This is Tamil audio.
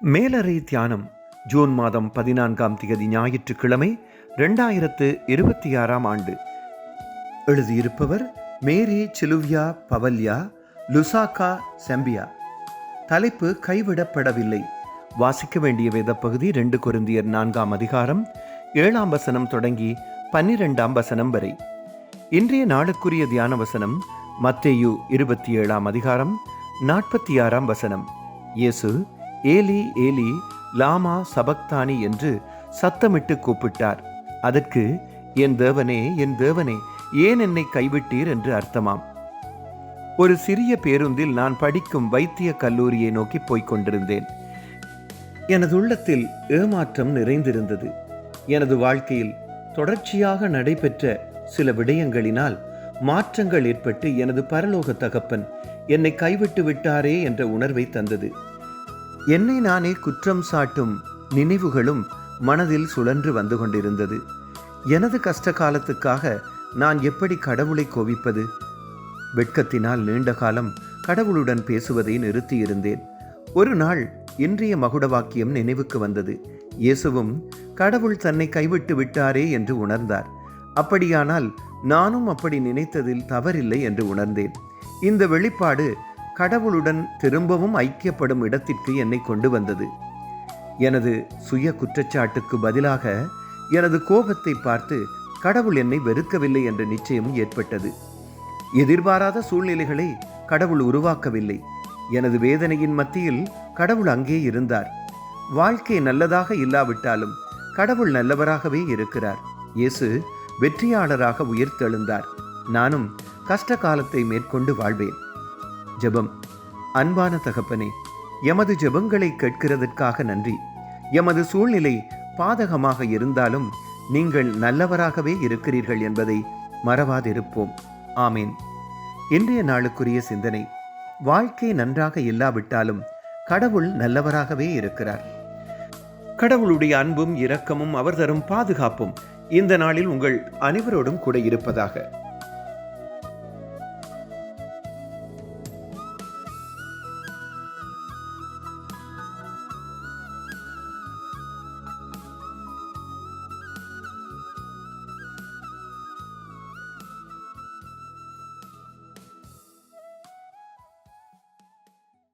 மேலறை தியானம் ஜூன் மாதம் 14ஆம் தேதி ஞாயிற்றுக்கிழமை 2026ஆம் ஆண்டு. எழுதியிருப்பவர் மேரி சிலுவியா பவல்யா லுசாக்கா செம்பியா. தலைப்பு கைவிடப்படவில்லை. வாசிக்க வேண்டிய வேத பகுதி 2 கொரிந்தியர் 4ஆம் அதிகாரம் 7ஆம் வசனம் தொடங்கி 12ஆம் வசனம் வரை. இன்றைய நாளுக்குரிய தியான வசனம் மத்தேயு 27ஆம் அதிகாரம் 46ஆம் வசனம். இயேசு ஏலி ஏலி லாமா சபக்தானி என்று சத்தமிட்டு கூப்பிட்டார். அதற்கு என் தேவனே என் தேவனே ஏன் என்னை கைவிட்டீர் என்று அர்த்தமாம். ஒரு சிறிய பேருந்தில் நான் படிக்கும் வைத்திய கல்லூரியை நோக்கி போய்க் கொண்டிருந்தேன். எனது உள்ளத்தில் ஏமாற்றம் நிறைந்திருந்தது. எனது வாழ்க்கையில் தொடர்ச்சியாக நடைபெற்ற சில விடயங்களினால் மாற்றங்கள் ஏற்பட்டு எனது பரலோக தகப்பன் என்னை கைவிட்டு விட்டாரே என்ற உணர்வை தந்தது. என்னை நானே குற்றம் சாட்டும் நினைவுகளும் மனதில் சுழன்று வந்து கொண்டிருந்தது. எனது கஷ்ட காலத்துக்காக நான் எப்படி கடவுளை கோபிப்பது? வெட்கத்தினால் நீண்ட காலம் கடவுளுடன் பேசுவதை நிறுத்தியிருந்தேன். ஒரு நாள் இன்றைய மகுட வாக்கியம் நினைவுக்கு வந்தது. இயேசுவும் கடவுள் தன்னை கைவிட்டு விட்டாரே என்று உணர்ந்தார். அப்படியானால் நானும் அப்படி நினைத்ததில் தவறில்லை என்று உணர்ந்தேன். இந்த வெளிப்பாடு கடவுளுடன் திரும்பவும் ஐக்கியப்படும் இடத்திற்கு என்னை கொண்டு வந்தது. எனது சுய குற்றச்சாட்டுக்கு பதிலாக எனது கோபத்தை பார்த்து கடவுள் என்னை வெறுக்கவில்லை என்ற நிச்சயம் ஏற்பட்டது. எதிர்பாராத சூழ்நிலைகளை கடவுள் உருவாக்கவில்லை. எனது வேதனையின் மத்தியில் கடவுள் அங்கே இருந்தார். வாழ்க்கை நல்லதாக இல்லாவிட்டாலும் கடவுள் நல்லவராகவே இருக்கிறார். இயேசு வெற்றியாளராக உயிர்த்தெழுந்தார். நானும் கஷ்ட காலத்தை மேற்கொண்டு வாழ்வேன். ஜெபம். அன்பான தகப்பனே, எமது ஜெபங்களை கேட்கிறதற்காக நன்றி. எமது சூழ்நிலை பாதகமாக இருந்தாலும் நீங்கள் நல்லவராகவே இருக்கிறீர்கள் என்பதை மறவாதிருப்போம். ஆமீன். இன்றைய நாளுக்குரிய சிந்தனை: வாழ்க்கை நன்றாக இல்லாவிட்டாலும் கடவுள் நல்லவராகவே இருக்கிறார். கடவுளுடைய அன்பும் இரக்கமும் அவர் தரும் பாதுகாப்பும் இந்த நாளில் உங்கள் அனைவரோடும் கூட இருப்பதாக.